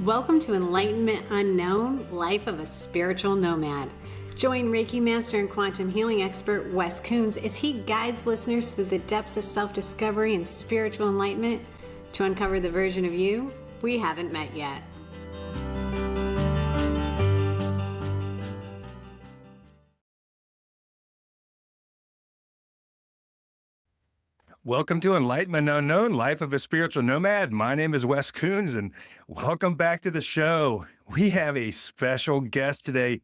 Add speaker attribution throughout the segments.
Speaker 1: Welcome to Enlightenment Unknown, Life of a Spiritual Nomad. Join Reiki Master and Quantum Healing expert Wes Coons as he guides listeners through the depths of self-discovery and spiritual enlightenment to uncover the version of you we haven't met yet.
Speaker 2: Welcome to Enlightenment Unknown, Life of a Spiritual Nomad. My name is Wes Coons, and welcome back to the show. We have a special guest today,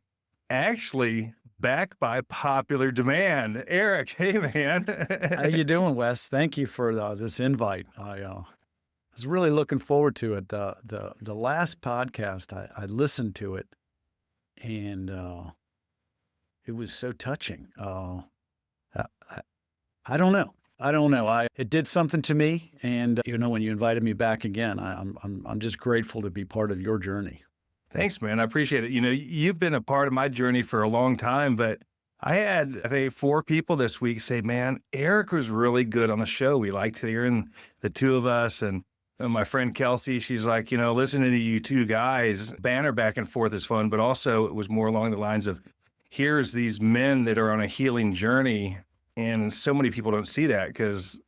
Speaker 2: actually back by popular demand. Eric, hey man.
Speaker 3: How you doing, Wes? Thank you for this invite. I was really looking forward to it. The last podcast, I listened to it, and it was so touching. I don't know. It did something to me, and when you invited me back again, I'm just grateful to be part of your journey.
Speaker 2: Thanks, man. I appreciate it. You've been a part of my journey for a long time, but I think 4 people this week say, man, Eric was really good on the show. We liked hearing the two of us, and my friend Kelsey, she's like, listening to you two guys banter back and forth is fun, but also it was more along the lines of, here's these men that are on a healing journey. And so many people don't see that because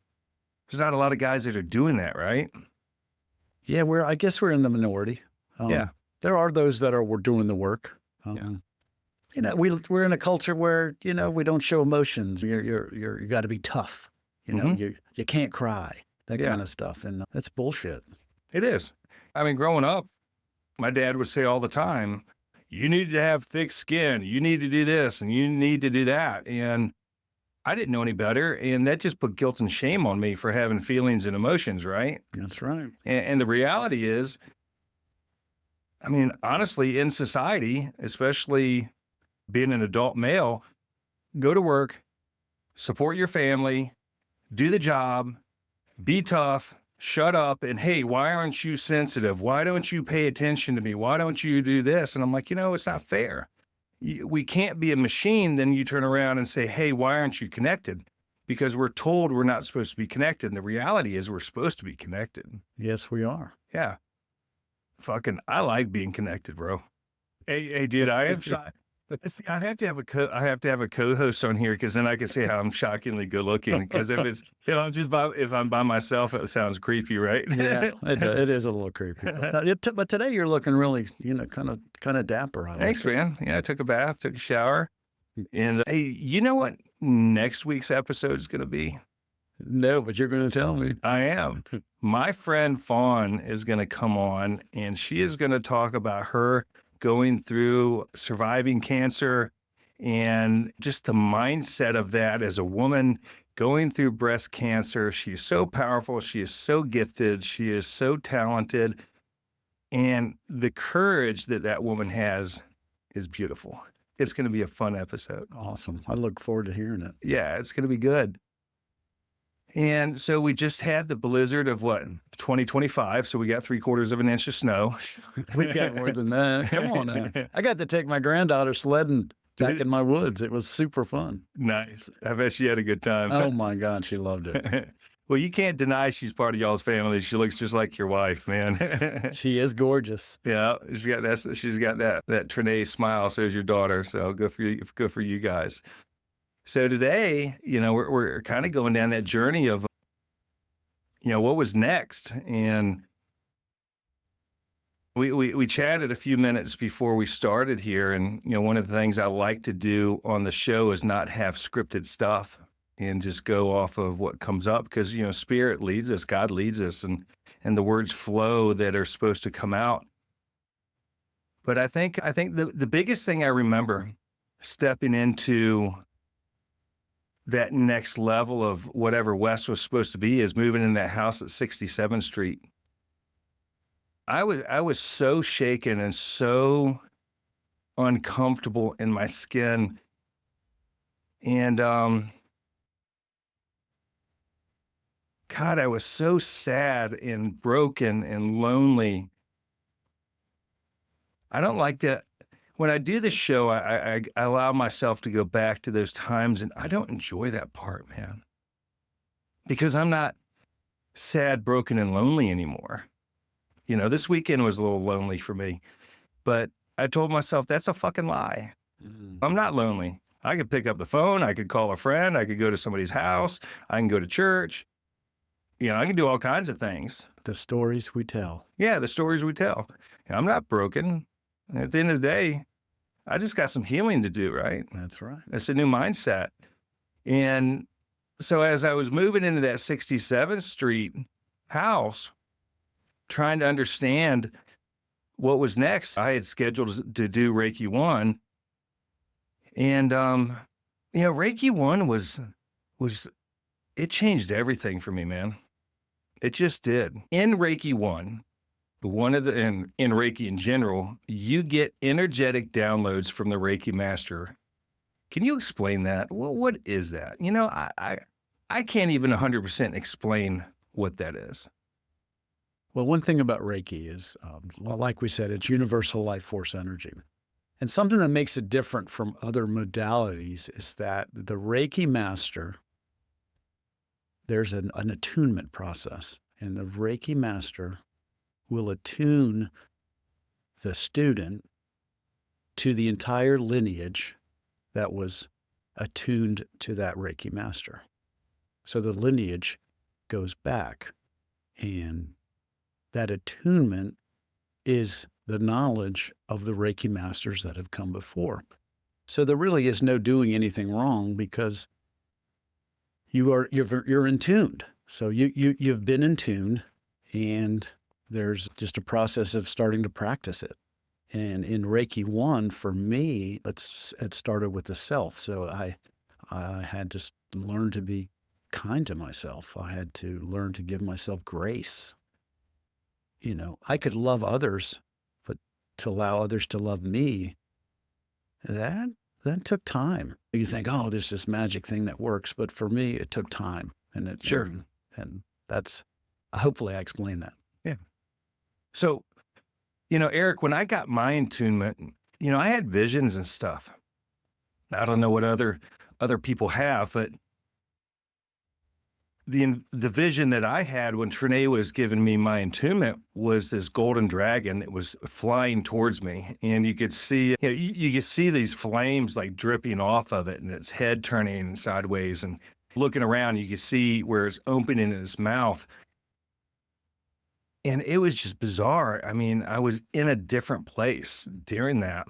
Speaker 2: there's not a lot of guys that are doing that, right?
Speaker 3: Yeah, I guess we're in the minority.
Speaker 2: Yeah.
Speaker 3: There are those that we're doing the work. We're in a culture where, we don't show emotions. You got to be tough. You can't cry, that kind of stuff. And that's bullshit.
Speaker 2: It is. I mean, growing up, my dad would say all the time, you need to have thick skin. You need to do this and you need to do that. And I didn't know any better, and that just put guilt and shame on me for having feelings and emotions, right?
Speaker 3: That's right.
Speaker 2: And the reality is, I mean, honestly, in society, especially being an adult male, go to work, support your family, do the job, be tough, shut up, and hey, why aren't you sensitive? Why don't you pay attention to me? Why don't you do this? And I'm like, it's not fair. We can't be a machine. Then you turn around and say, hey, why aren't you connected? Because we're told we're not supposed to be connected. And the reality is we're supposed to be connected.
Speaker 3: Yes, we are.
Speaker 2: Yeah. I like being connected, bro. Hey, dude, I am shy. See, I have to have a co-host on here because then I can say how I'm shockingly good looking. Because if I'm by myself, it sounds creepy, right?
Speaker 3: Yeah, it is a little creepy. But today you're looking really, kind of dapper.
Speaker 2: Thanks, man. Yeah, I took a bath, took a shower, and hey, you know what next week's episode is going to be?
Speaker 3: No, but you're going to tell me.
Speaker 2: I am. My friend Fawn is going to come on, and she is going to talk about her going through surviving cancer and just the mindset of that as a woman going through breast cancer. She is so powerful. She is so gifted. She is so talented. And the courage that woman has is beautiful. It's going to be a fun episode.
Speaker 3: Awesome. I look forward to hearing it.
Speaker 2: Yeah, it's going to be good. And so we just had the blizzard of 2025. So we got 3/4 of an inch of snow.
Speaker 3: We got more than that. Come on now. I got to take my granddaughter sledding back in my woods. It was super fun.
Speaker 2: Nice. I bet she had a good time.
Speaker 3: Oh my God, she loved it.
Speaker 2: Well, you can't deny she's part of y'all's family. She looks just like your wife, man.
Speaker 3: She is gorgeous.
Speaker 2: Yeah, she's got that Trinae smile. So is your daughter. So good for you guys. So today, we're kind of going down that journey of, what was next. And we chatted a few minutes before we started here. And, one of the things I like to do on the show is not have scripted stuff and just go off of what comes up because, spirit leads us, God leads us, and the words flow that are supposed to come out. But I think the biggest thing I remember stepping into that next level of whatever Wes was supposed to be is moving in that house at 67th Street. I was so shaken and so uncomfortable in my skin. And, God, I was so sad and broken and lonely. I don't like that. When I do the show, I allow myself to go back to those times, and I don't enjoy that part, man. Because I'm not sad, broken, and lonely anymore. This weekend was a little lonely for me, but I told myself that's a fucking lie. I'm not lonely. I could pick up the phone. I could call a friend. I could go to somebody's house. I can go to church. I can do all kinds of things.
Speaker 3: The stories we tell.
Speaker 2: Yeah, the stories we tell. I'm not broken. At the end of the day, I just got some healing to do, right?
Speaker 3: That's right.
Speaker 2: It's a new mindset. And so as I was moving into that 67th Street house, trying to understand what was next, I had scheduled to do Reiki 1. And, Reiki 1 was, it changed everything for me, man. It just did. In Reiki 1, in Reiki in general, you get energetic downloads from the Reiki master. Can you explain that? Well, what is that? I can't even 100% explain what that is.
Speaker 3: Well, one thing about Reiki is, like we said, it's universal life force energy. And something that makes it different from other modalities is that the Reiki master, there's an attunement process, and the Reiki master will attune the student to the entire lineage that was attuned to that Reiki master. So the lineage goes back, and that attunement is the knowledge of the Reiki masters that have come before. So there really is no doing anything wrong because you're in tuned. So you've been in tune, and there's just a process of starting to practice it. And in Reiki 1, for me, it started with the self. So I had to learn to be kind to myself. I had to learn to give myself grace. I could love others, but to allow others to love me, that took time. You think, oh, there's this magic thing that works. But for me, it took time. And
Speaker 2: Sure.
Speaker 3: And that's, hopefully I explained that.
Speaker 2: Yeah. So, Eric, when I got my attunement, I had visions and stuff. I don't know what other people have, but the vision that I had when Trinae was giving me my attunement was this golden dragon that was flying towards me, and you could see, you could see these flames like dripping off of it, and its head turning sideways, and looking around, you could see where it's opening in its mouth. And it was just bizarre. I mean, I was in a different place during that.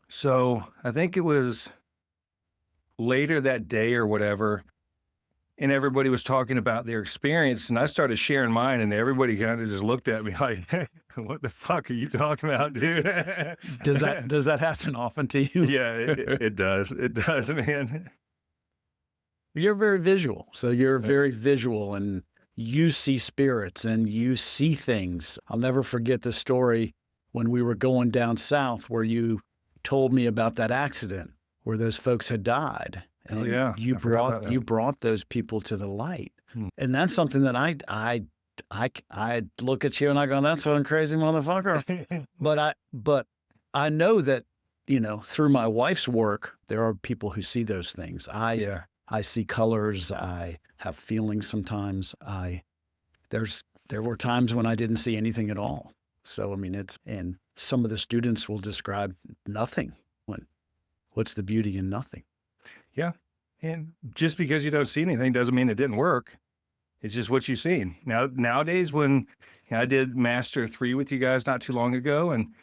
Speaker 2: So I think it was later that day or whatever, and everybody was talking about their experience, and I started sharing mine, and everybody kind of just looked at me like, hey, what the fuck are you talking about, dude?
Speaker 3: Does that happen often to you?
Speaker 2: Yeah, it does. It does, man.
Speaker 3: You're very visual. So you're very visual, and you see spirits and you see things. I'll never forget the story when we were going down south where you told me about that accident where those folks had died. And you brought those people to the light. And that's something that I look at you and I go, that's one crazy motherfucker. But I know that, through my wife's work, there are people who see those things. I see colors. I have feelings sometimes. There were times when I didn't see anything at all. So, and some of the students will describe nothing. What's the beauty in nothing?
Speaker 2: Yeah. And just because you don't see anything doesn't mean it didn't work. It's just what you've seen. Nowadays, when I did Master 3 with you guys not too long ago, and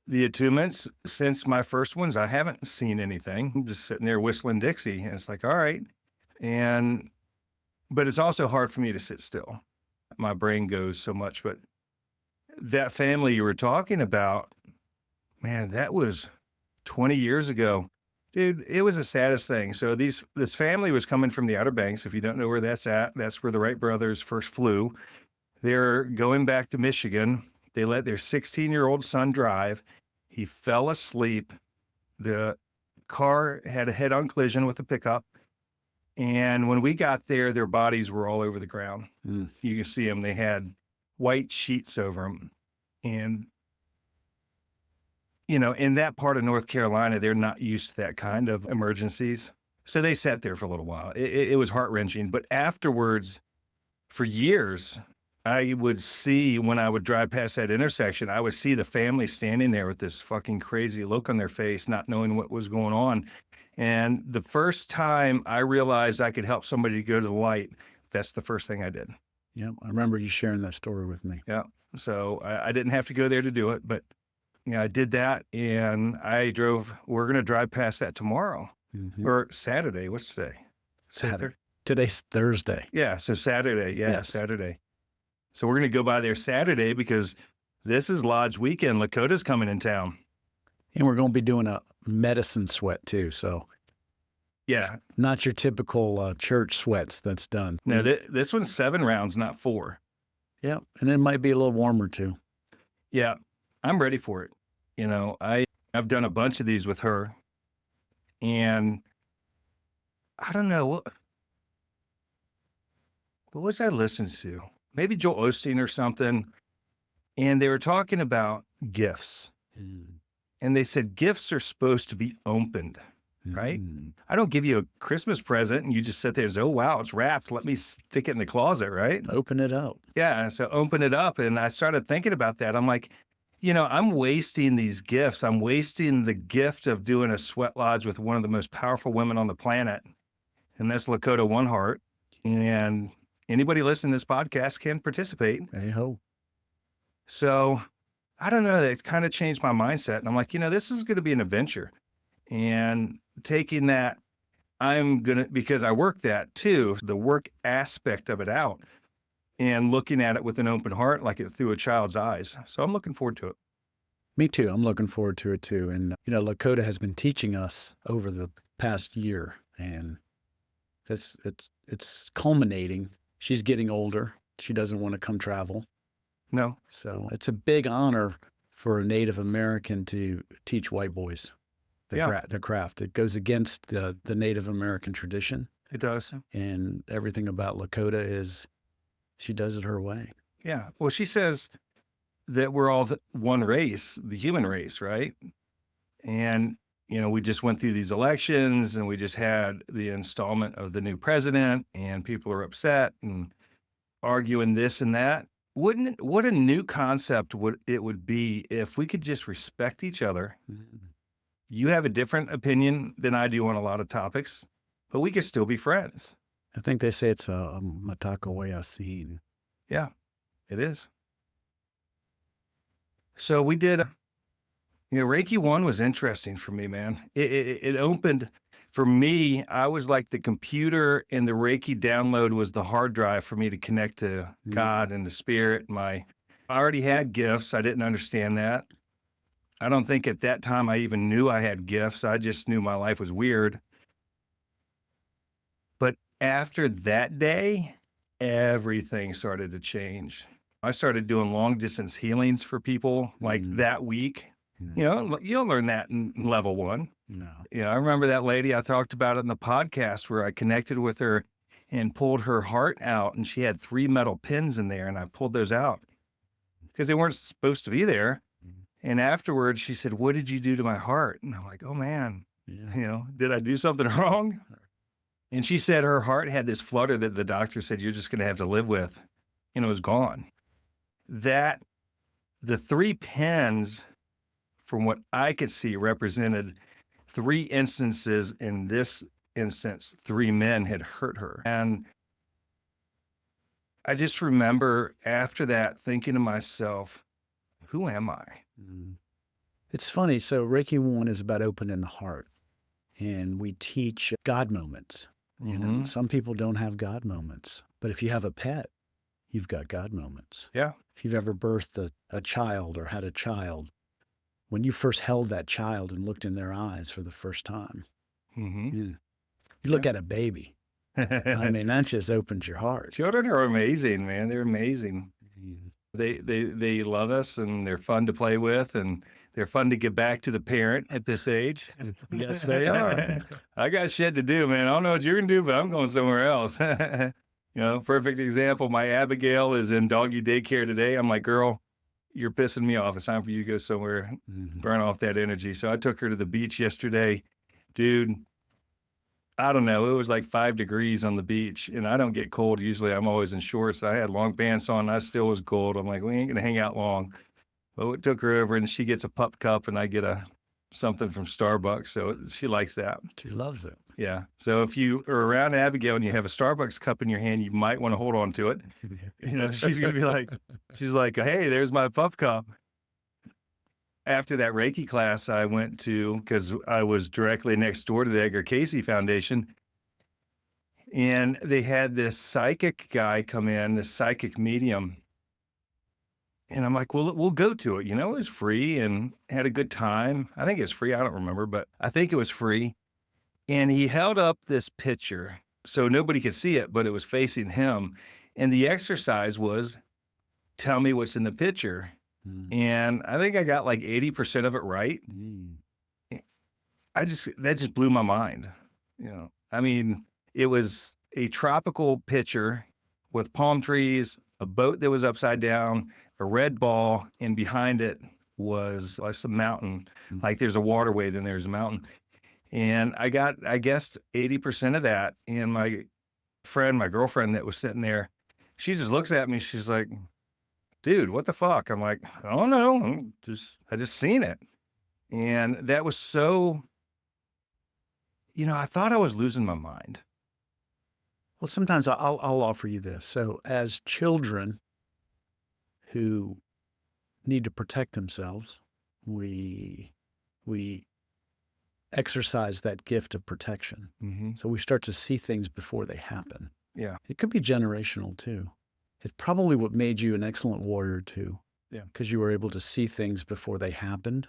Speaker 2: the attunements, since my first ones, I haven't seen anything. I'm just sitting there whistling Dixie, and it's like, all right. But it's also hard for me to sit still. My brain goes so much. But that family you were talking about, man, that was 20 years ago. Dude, it was the saddest thing. So this family was coming from the Outer Banks. If you don't know where that's at, that's where the Wright brothers first flew. They're going back to Michigan. They let their 16-year-old son drive. He fell asleep. The car had a head-on collision with a pickup. And when we got there, their bodies were all over the ground. You can see them. They had white sheets over them. And in that part of North Carolina, they're not used to that kind of emergencies. So they sat there for a little while. It was heart-wrenching. But afterwards, for years, I would see when I would drive past that intersection, I would see the family standing there with this fucking crazy look on their face, not knowing what was going on. And the first time I realized I could help somebody go to the light, that's the first thing I did.
Speaker 3: Yeah, I remember you sharing that story with me.
Speaker 2: Yeah. So I didn't have to go there to do it, but I did that, and we're going to drive past that tomorrow or Saturday. What's today?
Speaker 3: Saturday. Today's Thursday.
Speaker 2: Yeah. So Saturday. Yeah.
Speaker 3: Yes.
Speaker 2: Saturday. So we're going to go by there Saturday because this is Lodge weekend. Lakota's coming in town.
Speaker 3: And we're going to be doing a medicine sweat too. So
Speaker 2: yeah,
Speaker 3: not your typical church sweats that's done.
Speaker 2: No, this one's 7 rounds, not 4.
Speaker 3: Yeah. And it might be a little warmer too.
Speaker 2: Yeah. I'm ready for it. I've done a bunch of these with her, and I don't know what was I listening to? Maybe Joel Osteen or something. And they were talking about gifts. And they said gifts are supposed to be opened, right? I don't give you a Christmas present and you just sit there and say, oh, wow, it's wrapped. Let me stick it in the closet, right?
Speaker 3: Open it up.
Speaker 2: Yeah. So open it up. And I started thinking about that. I'm like, I'm wasting these gifts. I'm wasting the gift of doing a sweat lodge with one of the most powerful women on the planet. And that's Lakota One Heart. And anybody listening to this podcast can participate.
Speaker 3: Hey-ho.
Speaker 2: So I don't know. It kind of changed my mindset. And I'm like, this is going to be an adventure. And taking that, because I work that too, the work aspect of it out and looking at it with an open heart, like it through a child's eyes. So I'm looking forward to it.
Speaker 3: Me too. I'm looking forward to it too. And, Lakota has been teaching us over the past year, and it's culminating. She's getting older. She doesn't want to come travel.
Speaker 2: No.
Speaker 3: So it's a big honor for a Native American to teach white boys the craft. It goes against the Native American tradition.
Speaker 2: It does.
Speaker 3: And everything about Lakota is she does it her way.
Speaker 2: Yeah. Well, she says that we're all one race, the human race, right? And, we just went through these elections and we just had the installment of the new president and people are upset and arguing this and that. What a new concept it would be if we could just respect each other. You have a different opinion than I do on a lot of topics, but we could still be friends.
Speaker 3: I think they say it's a matako way asin.
Speaker 2: Yeah, it is. So we did, Reiki 1 was interesting for me, man. It opened, for me, I was like the computer, and the Reiki download was the hard drive for me to connect to God and the spirit. I already had gifts. I didn't understand that. I don't think at that time I even knew I had gifts. I just knew my life was weird. But after that day, everything started to change. I started doing long distance healings for people like that week. You'll learn that in level 1.
Speaker 3: No.
Speaker 2: I remember that lady I talked about in the podcast where I connected with her and pulled her heart out, and she had 3 metal pins in there, and I pulled those out because they weren't supposed to be there. And afterwards she said, what did you do to my heart? And I'm like, oh man, did I do something wrong? And she said her heart had this flutter that the doctor said, you're just going to have to live with, and it was gone. The 3 pins, from what I could see, represented 3 instances. In this instance, 3 men had hurt her. And I just remember after that thinking to myself, who am I?
Speaker 3: It's funny. So Reiki 1 is about opening the heart, and we teach God moments. Some people don't have God moments, but if you have a pet, you've got God moments.
Speaker 2: Yeah.
Speaker 3: If you've ever birthed a child or had a child, when you first held that child and looked in their eyes for the first time, you look at a baby. I mean, that just opens your heart.
Speaker 2: Children are amazing, man. They're amazing. They love us, and they're fun to play with, and they're fun to get back to the parent at this age.
Speaker 3: Yes, they are.
Speaker 2: I got shit to do, man. I don't know what you're going to do, but I'm going somewhere else. Perfect example. My Abigail is in doggy daycare today. I'm like, girl, you're pissing me off. It's time for you to go somewhere, burn off that energy. So I took her to the beach yesterday. Dude, I don't know, it was like 5 degrees on the beach, and I don't get cold. Usually, I'm always in shorts. I had long pants on, and I still was cold. I'm like, "We ain't gonna hang out long." But we took her over, and she gets a pup cup, and I get a something from Starbucks, so she likes that.
Speaker 3: She loves it.
Speaker 2: Yeah. So if you are around Abigail and you have a Starbucks cup in your hand, you might wanna hold on to it. She's gonna be like she's like, "Hey, there's my pup cup." After that Reiki class I went to, because I was directly next door to the Edgar Cayce Foundation, and they had this psychic guy come in, this psychic medium, and I'm like, "Well, we'll go to it." It was free and had a good time. I think it's free, I don't remember, but I think it was free, and he held up this picture so nobody could see it, but it was facing him, and the exercise was, "Tell me what's in the picture."
Speaker 3: Mm.
Speaker 2: And I think I got like 80% of it right.
Speaker 3: Mm.
Speaker 2: That just blew my mind. I mean, it was a tropical picture with palm trees, a boat that was upside down, a red ball, and behind it was like some mountain.
Speaker 3: Mm.
Speaker 2: Like there's a waterway, then there's a mountain. And I guessed 80% of that. And my girlfriend that was sitting there, she just looks at me. She's like, "Dude, what the fuck?" I'm like, "I don't know. I just seen it." And that was so, I thought I was losing my mind.
Speaker 3: Well, sometimes I'll offer you this. So, as children who need to protect themselves, we exercise that gift of protection.
Speaker 2: Mm-hmm.
Speaker 3: So we start to see things before they happen.
Speaker 2: Yeah.
Speaker 3: It could be generational too. It's probably what made you an excellent warrior too.
Speaker 2: Yeah.
Speaker 3: Because you were able to see things before they happened.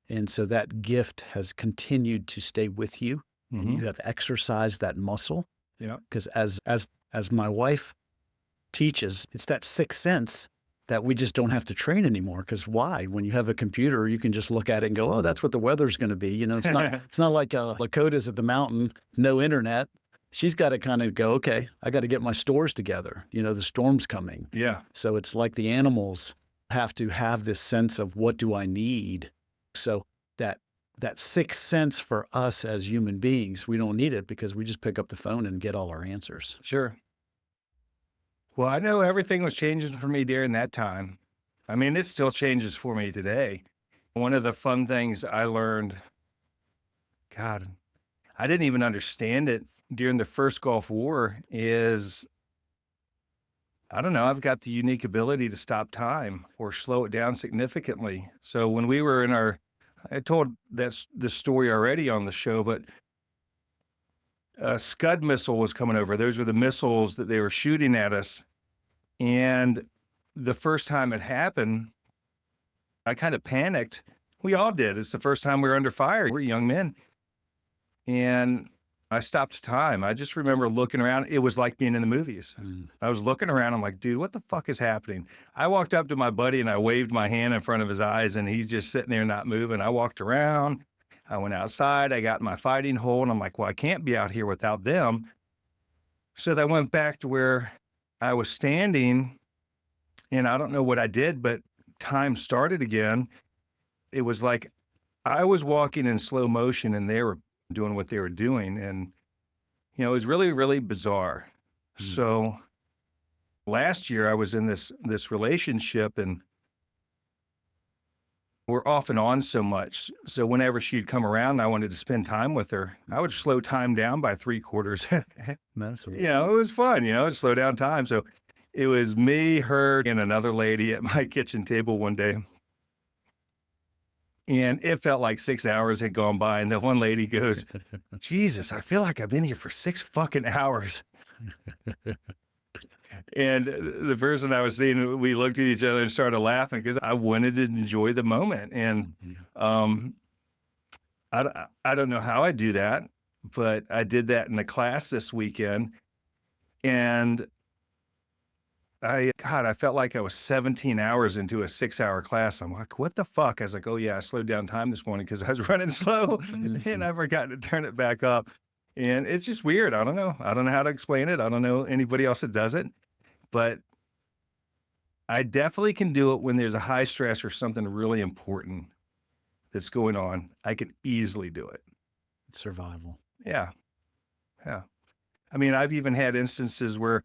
Speaker 3: And so that gift has continued to stay with you.
Speaker 2: Mm-hmm.
Speaker 3: And you have exercised that muscle.
Speaker 2: Yeah.
Speaker 3: Because as my wife teaches, it's that sixth sense that we just don't have to train anymore. Because why? When you have a computer, you can just look at it and go, "Oh, that's what the weather's going to be." It's not like Lakota's at the mountain, no internet. She's got to kind of go, "Okay, I got to get my stores together. The storm's coming."
Speaker 2: Yeah.
Speaker 3: So it's like the animals have to have this sense of what do I need. So that sixth sense for us as human beings, we don't need it because we just pick up the phone and get all our answers.
Speaker 2: Sure. Well, I know everything was changing for me during that time. I mean, it still changes for me today. One of the fun things I learned, God, I didn't even understand it during the first Gulf War, is, I don't know, I've got the unique ability to stop time or slow it down significantly. So when we were I told this story already on the show, but a Scud missile was coming over. Those were the missiles that they were shooting at us. And the first time it happened, I kind of panicked. We all did. It's the first time we were under fire. We're young men. And I stopped time. I just remember looking around. It was like being in the movies.
Speaker 3: Mm.
Speaker 2: I was looking around. I'm like, "Dude, what the fuck is happening?" I walked up to my buddy and I waved my hand in front of his eyes, and he's just sitting there not moving. I walked around. I went outside. I got in my fighting hole, and I'm like, "Well, I can't be out here without them." So I went back to where I was standing, and I don't know what I did, but time started again. It was like I was walking in slow motion, and they were doing what they were doing. And, it was really, really bizarre.
Speaker 3: Mm.
Speaker 2: So last year I was in this relationship, and we're off and on so much. So whenever she'd come around, I wanted to spend time with her. I would slow time down by 3/4.
Speaker 3: Absolutely.
Speaker 2: It was fun, it'd slow down time. So it was me, her, and another lady at my kitchen table one day. And it felt like 6 hours had gone by. And the one lady goes, "Jesus, I feel like I've been here for 6 fucking hours." And the person I was seeing, we looked at each other and started laughing because I wanted to enjoy the moment. And I don't know how I do that, but I did that in a class this weekend. And I felt like I was 17 hours into a 6-hour class. I'm like, "What the fuck?" I was like, "Oh yeah, I slowed down time this morning because I was running slow and I forgot to turn it back up." And it's just weird. I don't know. I don't know how to explain it. I don't know anybody else that does it, but I definitely can do it when there's a high stress or something really important that's going on. I can easily do it.
Speaker 3: Survival.
Speaker 2: Yeah. Yeah. I mean, I've even had instances where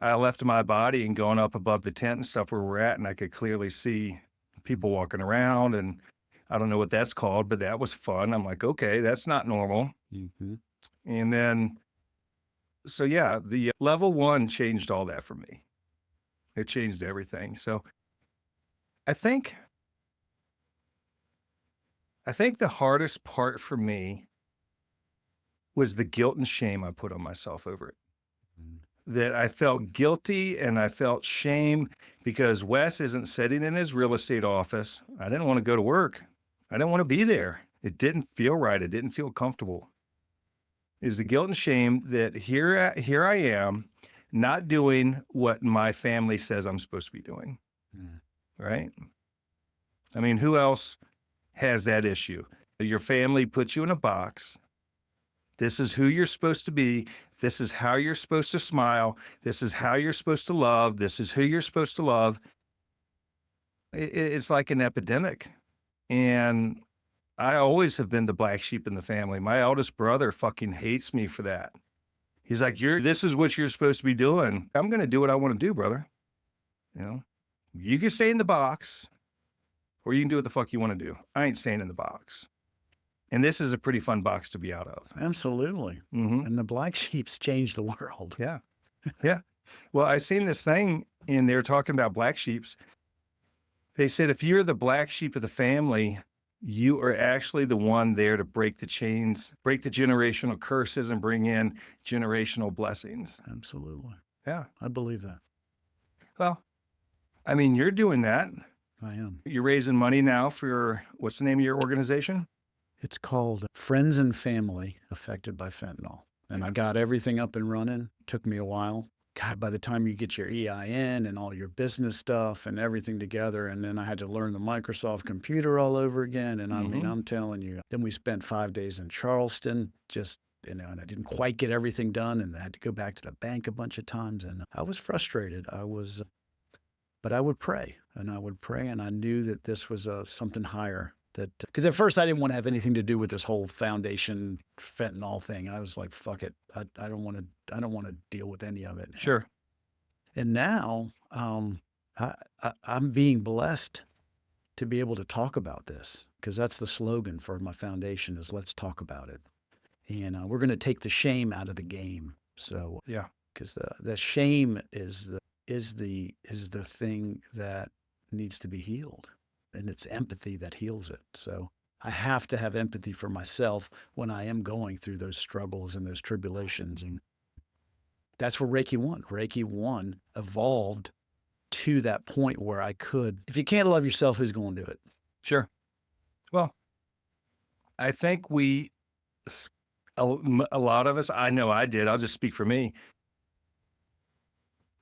Speaker 2: I left my body and going up above the tent and stuff where we're at, and I could clearly see people walking around, and I don't know what that's called, but that was fun. I'm like, okay, that's not normal.
Speaker 3: Mm-hmm.
Speaker 2: And then, so yeah, the level 1 changed all that for me. It changed everything. So I think the hardest part for me was the guilt and shame I put on myself over it. That I felt guilty and I felt shame because Wes isn't sitting in his real estate office. I didn't want to go to work. I didn't want to be there. It didn't feel right. It didn't feel comfortable. It was the guilt and shame that here I am not doing what my family says I'm supposed to be doing. Right? I mean, who else has that issue? Your family puts you in a box. This is who you're supposed to be. This is how you're supposed to smile. This is how you're supposed to love. This is who you're supposed to love. It's like an epidemic. And I always have been the black sheep in the family. My eldest brother fucking hates me for that. He's like, this is what you're supposed to be doing. I'm going to do what I want to do, brother. You know, you can stay in the box or you can do what the fuck you want to do. I ain't staying in the box. And this is a pretty fun box to be out of.
Speaker 3: Absolutely.
Speaker 2: Mm-hmm.
Speaker 3: And the black sheeps changed the world.
Speaker 2: Yeah. Yeah. Well, I seen this thing and they were talking about black sheeps. They said, if you're the black sheep of the family, you are actually the one there to break the chains, break the generational curses and bring in generational blessings.
Speaker 3: Absolutely.
Speaker 2: Yeah.
Speaker 3: I believe that.
Speaker 2: Well, I mean, you're doing that.
Speaker 3: I am.
Speaker 2: You're raising money now for what's the name of your organization?
Speaker 3: It's called Friends and Family Affected by Fentanyl. And I got everything up and running. Took me a while. God, by the time you get your EIN and all your business stuff and everything together, and then I had to learn the Microsoft computer all over again. And I mean, I'm telling you, then we spent 5 days in Charleston, just, and I didn't quite get everything done, and I had to go back to the bank a bunch of times, and I was frustrated. But I would pray, and I knew that this was something higher. Because at first I didn't want to have anything to do with this whole foundation fentanyl thing. I was like, fuck it. I don't want to deal with any of it.
Speaker 2: Sure.
Speaker 3: And now I'm being blessed to be able to talk about this, because that's the slogan for my foundation is let's talk about it. And we're going to take the shame out of the game. So
Speaker 2: yeah,
Speaker 3: because the shame is the thing that needs to be healed. And it's empathy that heals it. So I have to have empathy for myself when I am going through those struggles and those tribulations. And that's where Reiki 1. Reiki 1 evolved to that point where I could. If you can't love yourself, who's going to do it?
Speaker 2: Sure. Well, I think a lot of us, I know I did, I'll just speak for me.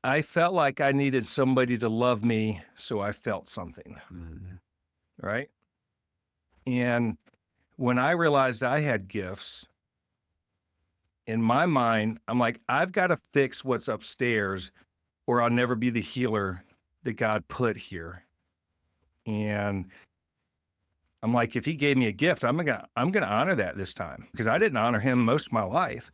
Speaker 2: I felt like I needed somebody to love me, so I felt something.
Speaker 3: Mm-hmm.
Speaker 2: Right? And when I realized I had gifts, in my mind, I'm like, I've got to fix what's upstairs or I'll never be the healer that God put here. And I'm like, if he gave me a gift, I'm gonna honor that this time, because I didn't honor him most of my life.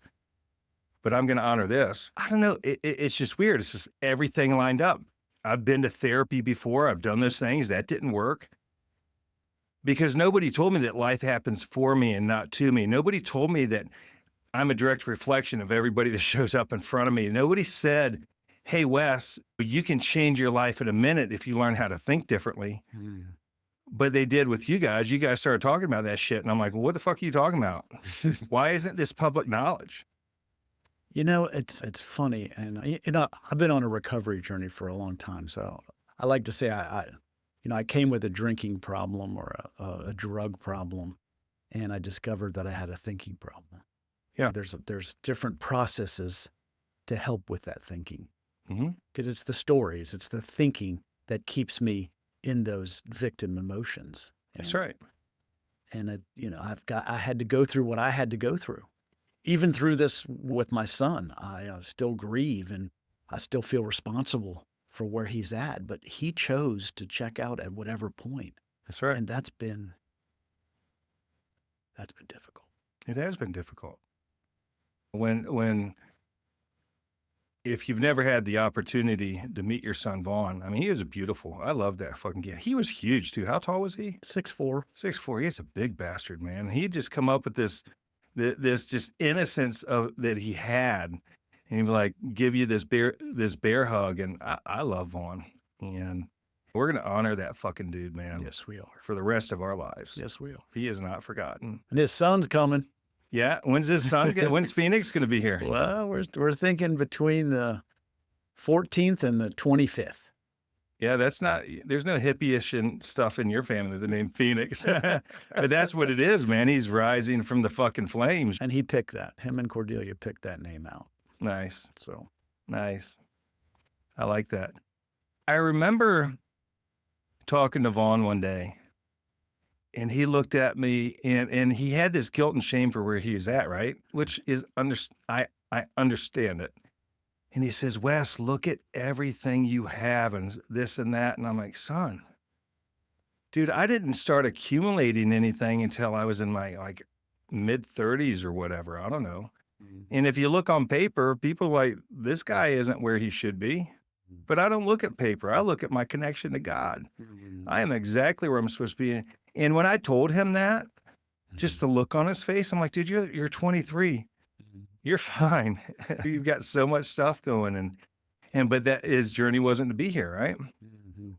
Speaker 2: But I'm going to honor this. I don't know. It's just weird. It's just everything lined up. I've been to therapy before. I've done those things. That didn't work. Because nobody told me that life happens for me and not to me. Nobody told me that I'm a direct reflection of everybody that shows up in front of me. Nobody said, hey, Wes, you can change your life in a minute if you learn how to think differently. Mm. But they did with you guys. You guys started talking about that shit. And I'm like, well, what the fuck are you talking about? Why isn't this public knowledge?
Speaker 3: You know, it's funny, and I've been on a recovery journey for a long time. So I like to say I came with a drinking problem or a drug problem, and I discovered that I had a thinking problem. Yeah, there's different processes to help with that thinking, because it's the stories, it's the thinking that keeps me in those victim emotions.
Speaker 2: That's right.
Speaker 3: And I had to go through what I had to go through. Even through this with my son, I still grieve and I still feel responsible for where he's at, but he chose to check out at whatever point.
Speaker 2: That's right.
Speaker 3: And that's been difficult.
Speaker 2: It has been difficult. when if you've never had the opportunity to meet your son Vaughn, I mean, he was beautiful. I love that fucking kid. He was huge too. How tall was he?
Speaker 3: 6'4".
Speaker 2: 6'4". He's a big bastard, man. He'd just come up with this just innocence of that he had, and he'd be like, give you this bear hug, and I love Vaughn, and we're gonna honor that fucking dude, man.
Speaker 3: Yes, we are.
Speaker 2: For the rest of our lives.
Speaker 3: Yes, we are.
Speaker 2: He is not forgotten.
Speaker 3: And his son's coming.
Speaker 2: Yeah, when's his son? When's Phoenix gonna be here?
Speaker 3: Well, we're thinking between the 14th and the 25th.
Speaker 2: Yeah, there's no hippie-ish and stuff in your family, the name Phoenix. But that's what it is, man. He's rising from the fucking flames.
Speaker 3: And he picked that. Him and Cordelia picked that name out.
Speaker 2: Nice.
Speaker 3: So
Speaker 2: Nice. I like that. I remember talking to Vaughn one day, and he looked at me, and he had this guilt and shame for where he was at, right? Which is, I understand it. And he says, Wes, look at everything you have and this and that. And I'm like, son, dude, I didn't start accumulating anything until I was in my like mid-30s or whatever. I don't know. And if you look on paper, people are like, this guy isn't where he should be. But I don't look at paper. I look at my connection to God. I am exactly where I'm supposed to be. And when I told him that, just the look on his face, I'm like, dude, you're 23. You're fine. You've got so much stuff going, but that his journey wasn't to be here, right?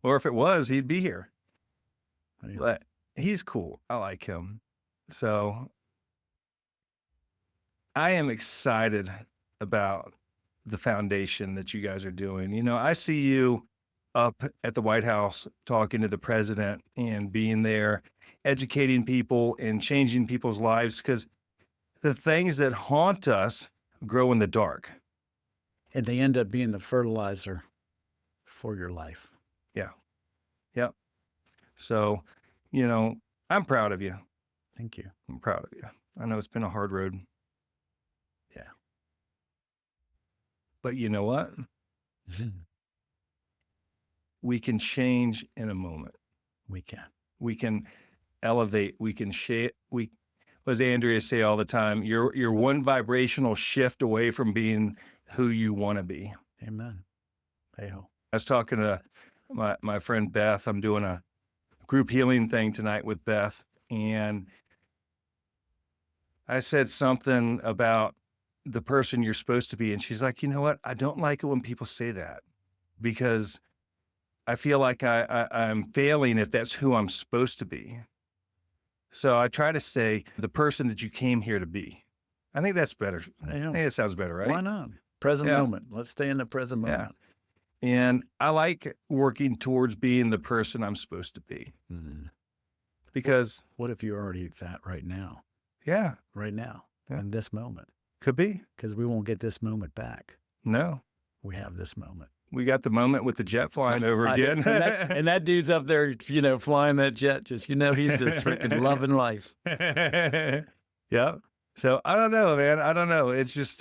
Speaker 2: Or if it was, he'd be here. But he's cool. I like him. So I am excited about the foundation that you guys are doing. You know, I see you up at the White House talking to the president and being there, educating people and changing people's lives, because the things that haunt us grow in the dark.
Speaker 3: And they end up being the fertilizer for your life.
Speaker 2: Yeah. Yep. So, you know, I'm proud of you.
Speaker 3: Thank you.
Speaker 2: I'm proud of you. I know it's been a hard road.
Speaker 3: Yeah.
Speaker 2: But you know what? We can change in a moment.
Speaker 3: We can.
Speaker 2: We can elevate. We can share. As Andrea say all the time, you're one vibrational shift away from being who you want to be.
Speaker 3: Amen. Hey-ho.
Speaker 2: I was talking to my friend Beth. I'm doing a group healing thing tonight with Beth, and I said something about the person you're supposed to be, and she's like, you know what? I don't like it when people say that, because I feel like I'm failing if that's who I'm supposed to be. So I try to say the person that you came here to be. I think that's better. I think it sounds better, right?
Speaker 3: Why not? Present moment. Let's stay in the present moment.
Speaker 2: Yeah. And I like working towards being the person I'm supposed to be. Because
Speaker 3: what if you're already that right now?
Speaker 2: Yeah.
Speaker 3: Right now. Yeah. In this moment.
Speaker 2: Could be.
Speaker 3: Because we won't get this moment back.
Speaker 2: No.
Speaker 3: We have this moment.
Speaker 2: We got the moment with the jet flying over again.
Speaker 3: And that dude's up there, you know, flying that jet. Just, you know, he's just freaking loving life.
Speaker 2: Yeah. So I don't know, man. I don't know. It's just,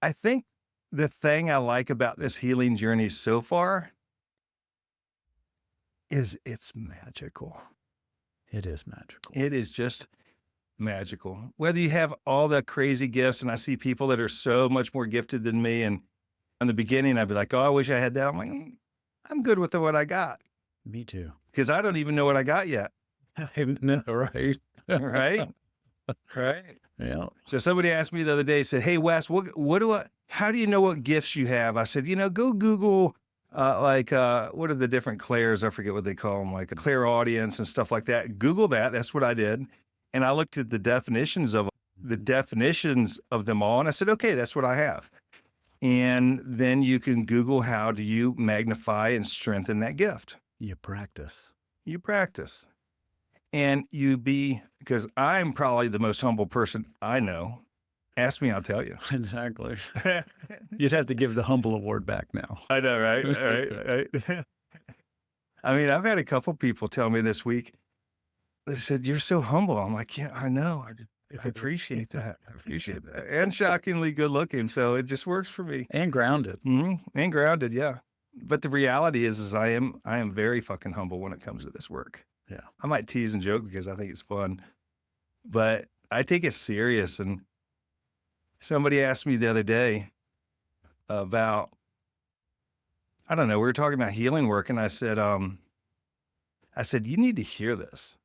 Speaker 2: I think the thing I like about this healing journey so far is it's magical.
Speaker 3: It is magical.
Speaker 2: It is just magical. Whether you have all the crazy gifts, and I see people that are so much more gifted than me, and in the beginning, I'd be like, oh, I wish I had that. I'm like, I'm good with what I got.
Speaker 3: Me too.
Speaker 2: Because I don't even know what I got yet.
Speaker 3: No, right.
Speaker 2: Right? Right?
Speaker 3: Yeah.
Speaker 2: So somebody asked me the other day, said, hey, Wes, how do you know what gifts you have? I said, go Google, what are the different clairs? I forget what they call them, like a clairaudience and stuff like that. Google that. That's what I did. And I looked at the definitions of them all. And I said, okay, that's what I have. And then you can Google how do you magnify and strengthen that gift.
Speaker 3: You practice.
Speaker 2: And because I'm probably the most humble person I know. Ask me, I'll tell you.
Speaker 3: Exactly. You'd have to give the humble award back now.
Speaker 2: I know, right? Right. I mean, I've had a couple people tell me this week, they said, you're so humble. I'm like, yeah, I know. I appreciate that. And shockingly good looking. So it just works for me.
Speaker 3: And grounded.
Speaker 2: Mm-hmm. And grounded, yeah. But the reality is I am very fucking humble when it comes to this work.
Speaker 3: Yeah.
Speaker 2: I might tease and joke because I think it's fun, but I take it serious. And somebody asked me the other day about, I don't know, we were talking about healing work, and I said, you need to hear this.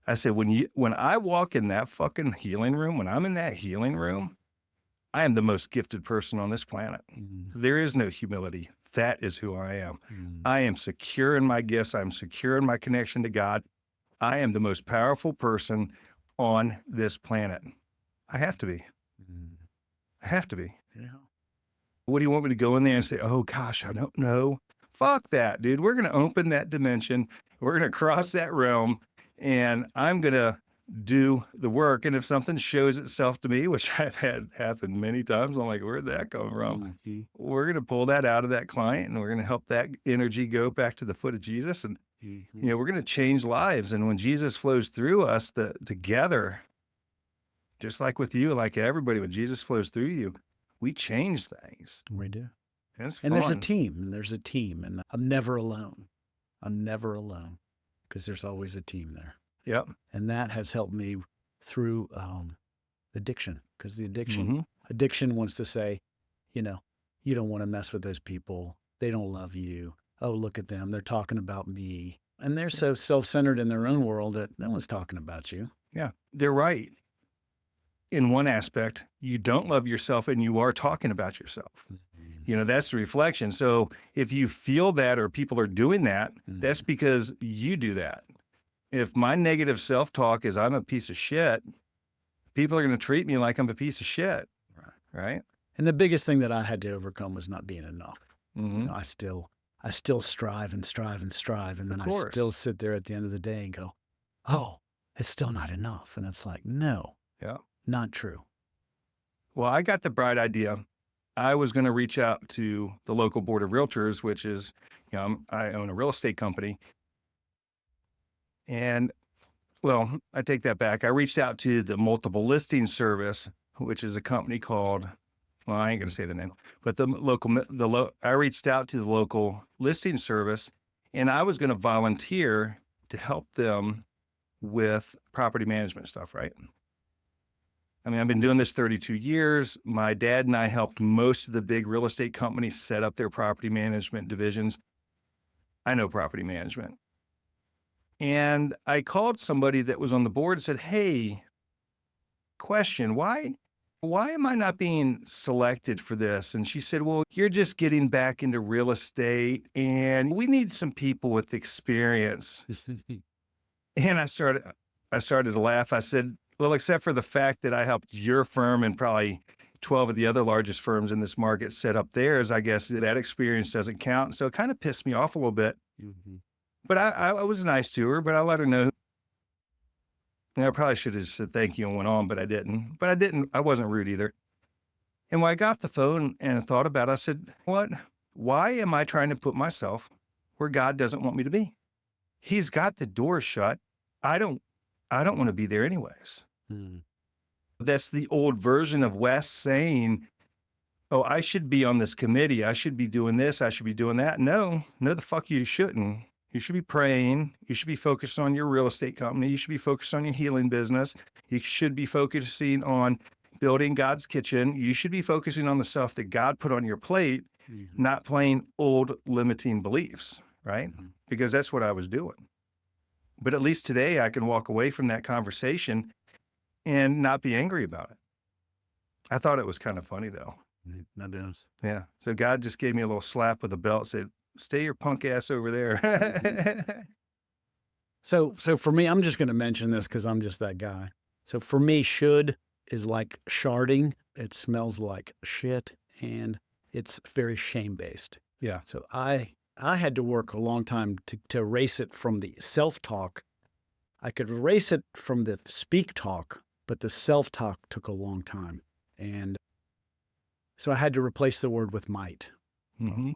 Speaker 2: I said, when I walk in that fucking healing room, when I'm in that healing room, I am the most gifted person on this planet. There is no humility. That is who I am. I am secure in my gifts. I'm secure in my connection to God. I am the most powerful person on this planet. I have to be. I have to be.
Speaker 3: Yeah.
Speaker 2: What do you want me to go in there and say, oh gosh, I don't know? Fuck that, dude. We're going to open that dimension. We're going to cross that realm, and I'm going to do the work. And if something shows itself to me, which I've had happen many times, I'm like, where'd that come from? We're going to pull that out of that client, and we're going to help that energy go back to the foot of Jesus. And, we're going to change lives. And when Jesus flows through us together, just like with you, like everybody, when Jesus flows through you, we change things.
Speaker 3: We do.
Speaker 2: And it's
Speaker 3: And
Speaker 2: fun.
Speaker 3: there's a team, and I'm never alone. I'm never alone, because there's always a team there.
Speaker 2: Yep.
Speaker 3: And that has helped me through addiction, because the addiction wants to say, you don't want to mess with those people. They don't love you. Oh, look at them. They're talking about me. And they're so self-centered in their own world that no one's talking about you.
Speaker 2: Yeah, they're right. In one aspect, you don't love yourself, and you are talking about yourself. That's the reflection. So if you feel that, or people are doing that, that's because you do that. If my negative self-talk is I'm a piece of shit, people are going to treat me like I'm a piece of shit. Right.
Speaker 3: And the biggest thing that I had to overcome was not being enough.
Speaker 2: Mm-hmm.
Speaker 3: I still strive and strive and strive. And then I still sit there at the end of the day and go, oh, it's still not enough. And it's like, no, not true.
Speaker 2: Well, I got the bright idea. I was going to reach out to the local board of realtors, which is, I own a real estate company. And, well, I take that back. I reached out to the multiple listing service, which is a company called, well, I ain't going to say the name, but I reached out to the local listing service, and I was going to volunteer to help them with property management stuff, right? I mean, I've been doing this 32 years. My dad and I helped most of the big real estate companies set up their property management divisions. I know property management. And I called somebody that was on the board and said, hey, question, why am I not being selected for this? And she said, well, you're just getting back into real estate, and we need some people with experience. And I started to laugh. I said, well, except for the fact that I helped your firm and probably 12 of the other largest firms in this market set up theirs, I guess that experience doesn't count. So it kind of pissed me off a little bit. But I was nice to her, but I let her know. And I probably should have said thank you and went on, but I didn't. I wasn't rude either. And when I got the phone and thought about it, I said, what? Why am I trying to put myself where God doesn't want me to be? He's got the door shut. I don't want to be there anyways. That's the old version of Wes saying, oh, I should be on this committee. I should be doing this. I should be doing that. No, the fuck you shouldn't. You should be praying. You should be focused on your real estate company. You should be focused on your healing business. You should be focusing on building God's kitchen. You should be focusing on the stuff that God put on your plate, not playing old limiting beliefs, right? Because that's what I was doing. But at least today I can walk away from that conversation and not be angry about it. I thought it was kind of funny though.
Speaker 3: That is.
Speaker 2: Yeah. So God just gave me a little slap with a belt, said, stay your punk ass over there.
Speaker 3: So for me, I'm just going to mention this because I'm just that guy. So for me, should is like sharding. It smells like shit, and it's very shame-based.
Speaker 2: Yeah.
Speaker 3: So I had to work a long time to erase it from the self-talk. I could erase it from the speak talk, but the self-talk took a long time. And so I had to replace the word with might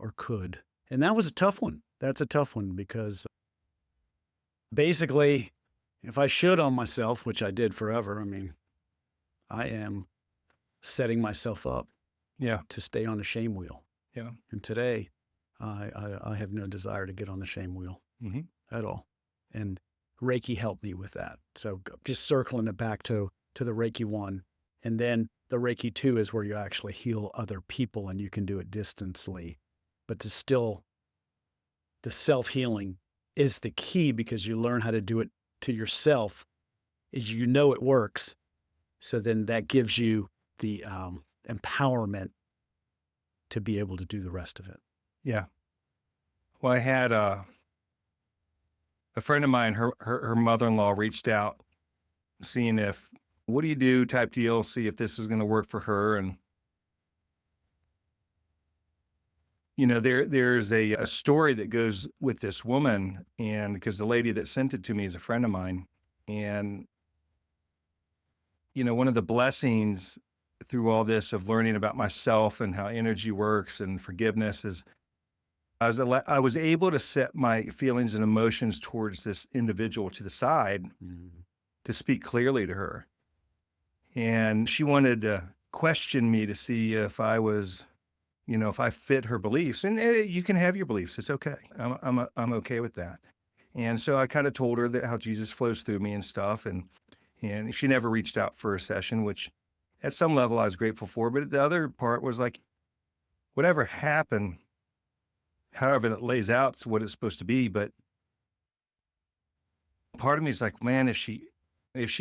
Speaker 3: or could. And that was a tough one. That's a tough one because basically, if I should on myself, which I did forever, I mean, I am setting myself up to stay on the shame wheel.
Speaker 2: Yeah.
Speaker 3: And today, I have no desire to get on the shame wheel at all. And Reiki helped me with that. So just circling it back to to the Reiki 1. And then the Reiki 2 is where you actually heal other people, and you can do it distantly. But to still, the self-healing is the key, because you learn how to do it to yourself, is you know it works. So then that gives you the empowerment to be able to do the rest of it.
Speaker 2: Yeah. Well, I had a friend of mine, her mother-in-law reached out, seeing if, what do you do type deal, see if this is going to work for her. And, you know, there's a story that goes with this woman, and because the lady that sent it to me is a friend of mine. And, you know, one of the blessings through all this of learning about myself and how energy works and forgiveness is I was able to set my feelings and emotions towards this individual to the side to speak clearly to her. And she wanted to question me to see if I was, you know, if I fit her beliefs. And you can have your beliefs. It's okay. I'm okay with that. And so I kind of told her that how Jesus flows through me and stuff. And she never reached out for a session, which at some level I was grateful for. But the other part was like, whatever happened, however that lays out, it's what it's supposed to be. But part of me is like, man, if she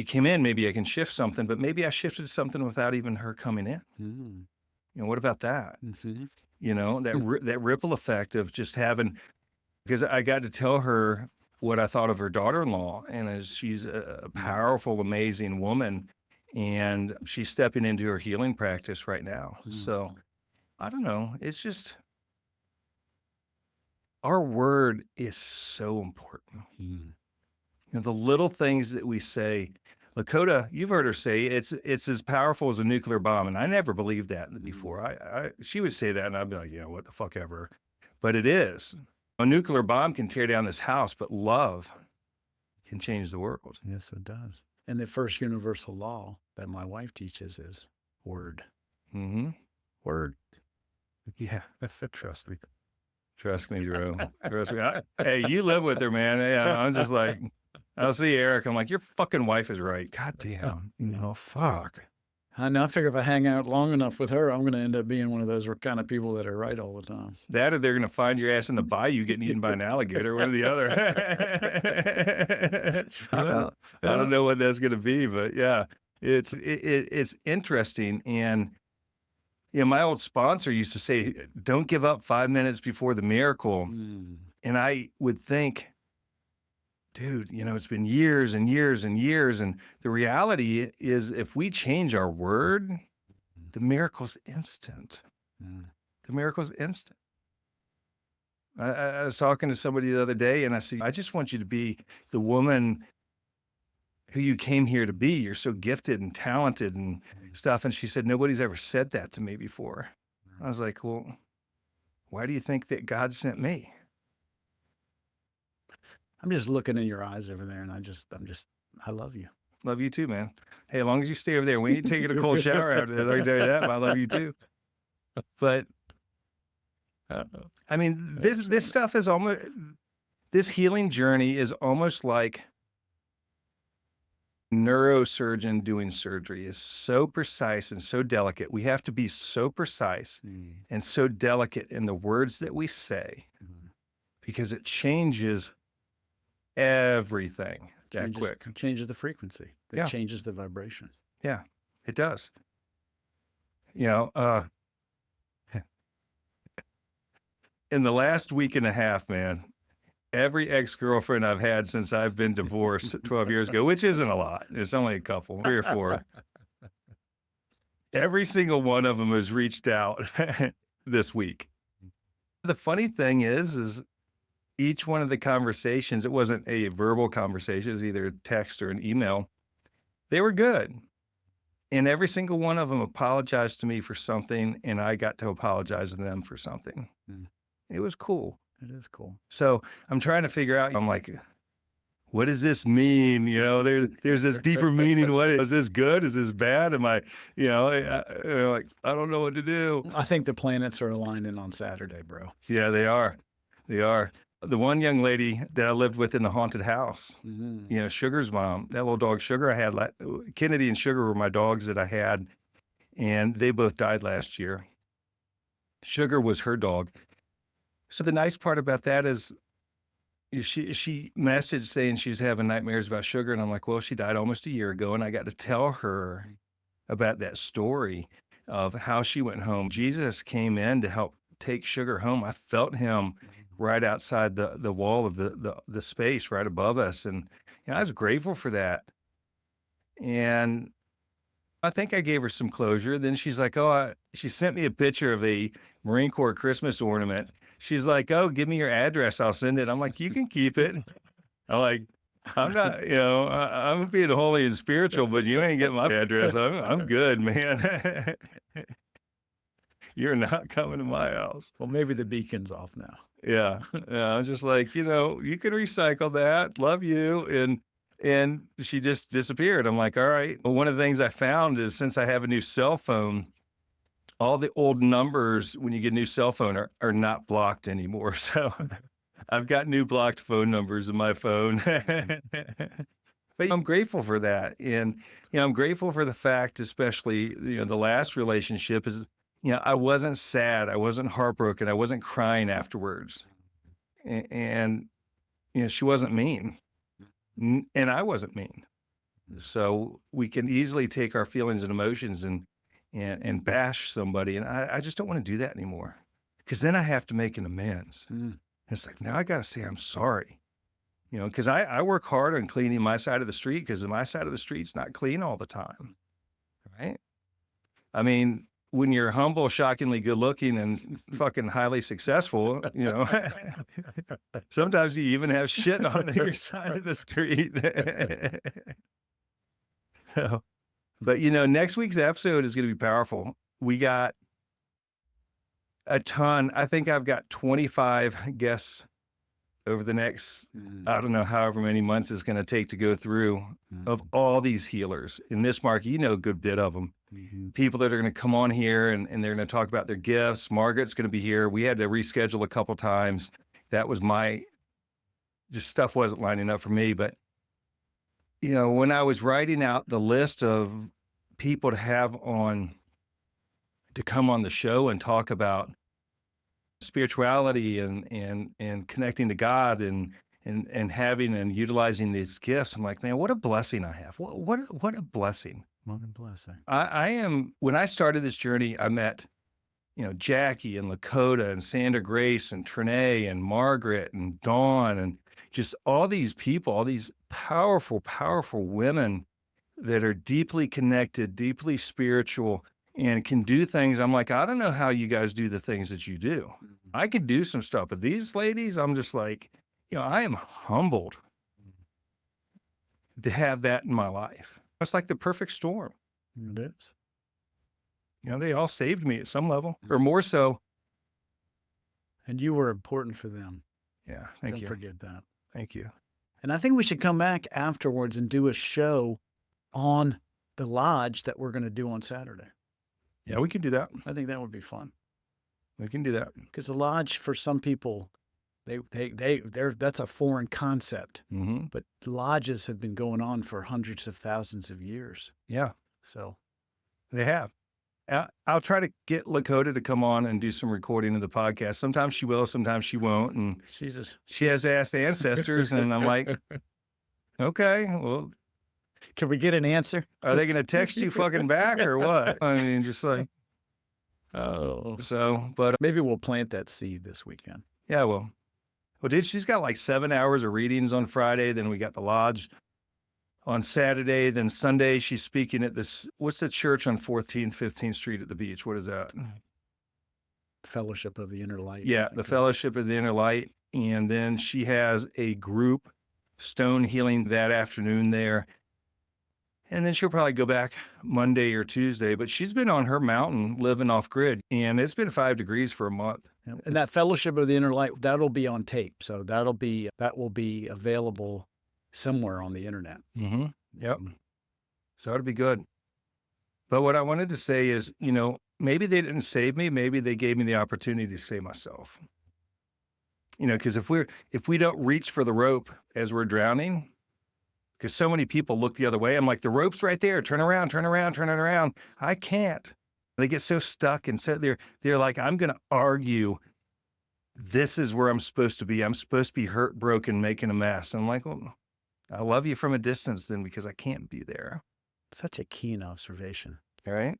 Speaker 2: came in, maybe I can shift something, but maybe I shifted something without even her coming in.
Speaker 3: Mm.
Speaker 2: You know, what about that?
Speaker 3: Mm-hmm.
Speaker 2: You know, that ripple effect of just having, because I got to tell her what I thought of her daughter-in-law, and she's a powerful, amazing woman, and she's stepping into her healing practice right now. So I don't know. It's just, our word is so important. You know, the little things that we say. Lakota, you've heard her say it's as powerful as a nuclear bomb, and I never believed that before. She would say that, and I'd be like, yeah, what the fuck ever. But it is. A nuclear bomb can tear down this house, but love can change the world.
Speaker 3: Yes, it does. And the first universal law that my wife teaches is word.
Speaker 2: Mm-hmm.
Speaker 3: Word.
Speaker 2: Yeah, trust me. Trust me, Drew. Trust me. Hey, you live with her, man. Yeah, I'm just like, I'll see Eric. I'm like, your fucking wife is right. God damn. You know, fuck.
Speaker 3: I know. I figure if I hang out long enough with her, I'm going to end up being one of those kind of people that are right all the time.
Speaker 2: That, or they're going to find your ass in the bayou getting eaten by an alligator, one or the other. I don't know what that's going to be, but yeah, it's interesting. And, you know, my old sponsor used to say, don't give up 5 minutes before the miracle. And I would think, dude, you know, it's been years and years and years. And the reality is, if we change our word, the miracle's instant. The miracle's instant. I was talking to somebody the other day, and I said, I just want you to be the woman who you came here to be. You're so gifted and talented and stuff. And she said, nobody's ever said that to me before. I was like, well, why do you think that God sent me?
Speaker 3: I'm just looking in your eyes over there, and I love you.
Speaker 2: Love you too, man. Hey, as long as you stay over there, we ain't taking a cold shower after this. I can tell you that, but I love you too. But I mean, this stuff is almost, this healing journey is almost like neurosurgeon doing surgery. Is so precise and so delicate. We have to be so precise and so delicate in the words that we say, because it changes everything that quick.
Speaker 3: It changes the frequency. It changes the vibration.
Speaker 2: Yeah, it does. You know, in the last week and a half, man, every ex-girlfriend I've had since I've been divorced 12 years ago, which isn't a lot. It's only a couple, 3 or 4. Every single one of them has reached out this week. The funny thing is each one of the conversations, it wasn't a verbal conversation, it was either a text or an email. They were good. And every single one of them apologized to me for something, and I got to apologize to them for something. It was cool.
Speaker 3: It is cool.
Speaker 2: So I'm trying to figure out, I'm like, what does this mean? You know, there's this deeper meaning. What is this good? Is this bad? Am I, you know, like, I don't know what to do.
Speaker 3: I think the planets are aligning on Saturday, bro.
Speaker 2: Yeah, they are. They are. the one young lady that I lived with in the haunted house, Sugar's mom, that little dog Sugar I had, Kennedy and Sugar were my dogs that I had, and they both died last year. Sugar was her dog. So the nice part about that is she messaged saying she's having nightmares about Sugar. And I'm like, well, she died almost a year ago. And I got to tell her about that story of how she went home. Jesus came in to help take Sugar home. I felt him right outside the wall of the space right above us. And I was grateful for that. And I think I gave her some closure. Then she's like, she sent me a picture of a Marine Corps Christmas ornament. She's like, oh, give me your address. I'll send it. I'm like, you can keep it. I'm like, I'm not, I'm being holy and spiritual, but you ain't getting my address. I'm good, man. You're not coming to my house.
Speaker 3: Well, maybe the beacon's off now.
Speaker 2: Yeah. I'm just like, you can recycle that. Love you. And she just disappeared. I'm like, all right. Well, one of the things I found is since I have a new cell phone, all the old numbers when you get a new cell phone are not blocked anymore. So I've got new blocked phone numbers in my phone. But I'm grateful for that. And, I'm grateful for the fact, especially, the last relationship is, I wasn't sad. I wasn't heartbroken. I wasn't crying afterwards. And she wasn't mean. And I wasn't mean. So we can easily take our feelings and emotions and bash somebody. And I just don't want to do that anymore, because then I have to make an amends. It's like, now I got to say, I'm sorry, because I work hard on cleaning my side of the street, because my side of the street's not clean all the time. Right. I mean, when you're humble, shockingly good looking, and fucking highly successful, sometimes you even have shit on your side of the street. So, but next week's episode is going to be powerful. We got a ton. I think I've got 25 guests over the next, I don't know, however many months it's going to take to go through, of all these healers in this market. A good bit of them. People that are going to come on here and they're going to talk about their gifts. Margaret's going to be here. We had to reschedule a couple times. That was just stuff wasn't lining up for me. But, when I was writing out the list of people to have on, to come on the show and talk about spirituality and connecting to God and having and utilizing these gifts, I'm like, man, what a blessing I have. What a blessing.
Speaker 3: What a blessing.
Speaker 2: I am, when I started this journey, I met, Jackie and Lakota and Sandra Grace and Trinae and Margaret and Dawn and just all these people, all these powerful, powerful women that are deeply connected, deeply spiritual, and can do things. I'm like, I don't know how you guys do the things that you do. I can do some stuff, but these ladies, I'm just like, I am humbled to have that in my life. It's like the perfect storm.
Speaker 3: It is.
Speaker 2: They all saved me at some level, or more so.
Speaker 3: And you were important for them.
Speaker 2: Yeah, thank you.
Speaker 3: Don't forget that.
Speaker 2: Thank you.
Speaker 3: And I think we should come back afterwards and do a show on the lodge that we're going to do on Saturday.
Speaker 2: Yeah, we can do that.
Speaker 3: I think that would be fun.
Speaker 2: We can do that.
Speaker 3: Because the lodge, for some people, that's a foreign concept. But lodges have been going on for hundreds of thousands of years.
Speaker 2: Yeah.
Speaker 3: So
Speaker 2: they have. I'll try to get Lakota to come on and do some recording of the podcast. Sometimes she will, sometimes she won't. And she has to ask the ancestors, and I'm like, okay, well,
Speaker 3: can we get an answer?
Speaker 2: Are they going to text you fucking back or what? I mean, just like, but
Speaker 3: maybe we'll plant that seed this weekend.
Speaker 2: Yeah, well, dude, she's got like 7 hours of readings on Friday. Then we got the lodge on Saturday. Then Sunday, she's speaking at what's the church on 14th, 15th Street at the beach? What is that?
Speaker 3: Fellowship of the Inner Light.
Speaker 2: Yeah, the Fellowship of the Inner Light. And then she has a group stone healing that afternoon there. And then she'll probably go back Monday or Tuesday. But she's been on her mountain living off grid, and it's been 5 degrees for a month.
Speaker 3: And that Fellowship of the Inner Light, that'll be on tape. So that will be available somewhere on the internet.
Speaker 2: Yep. So it'll be good. But what I wanted to say is, maybe they didn't save me. Maybe they gave me the opportunity to save myself. because if we don't reach for the rope as we're drowning, because so many people look the other way. I'm like, the rope's right there. Turn around, turn around, turn it around. I can't. They get so stuck, and so they're like, I'm going to argue. This is where I'm supposed to be. I'm supposed to be hurt, broken, making a mess. And I'm like, well, I love you from a distance then, because I can't be there.
Speaker 3: Such a keen observation.
Speaker 2: All right.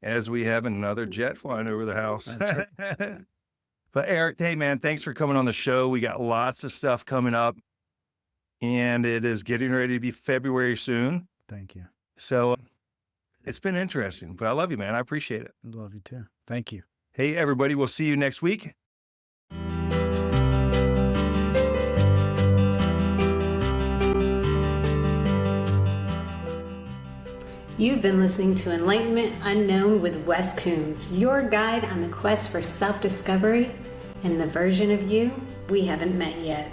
Speaker 2: As we have another jet flying over the house.
Speaker 3: That's right.
Speaker 2: But Eric, hey man, thanks for coming on the show. We got lots of stuff coming up, and it is getting ready to be February soon.
Speaker 3: Thank you.
Speaker 2: So it's been interesting, but I love you, man. I appreciate it.
Speaker 3: I love you too. Thank you.
Speaker 2: Hey, everybody, we'll see you next week.
Speaker 1: You've been listening to Enlightenment Unknown with Wes Coons, your guide on the quest for self-discovery and the version of you we haven't met yet.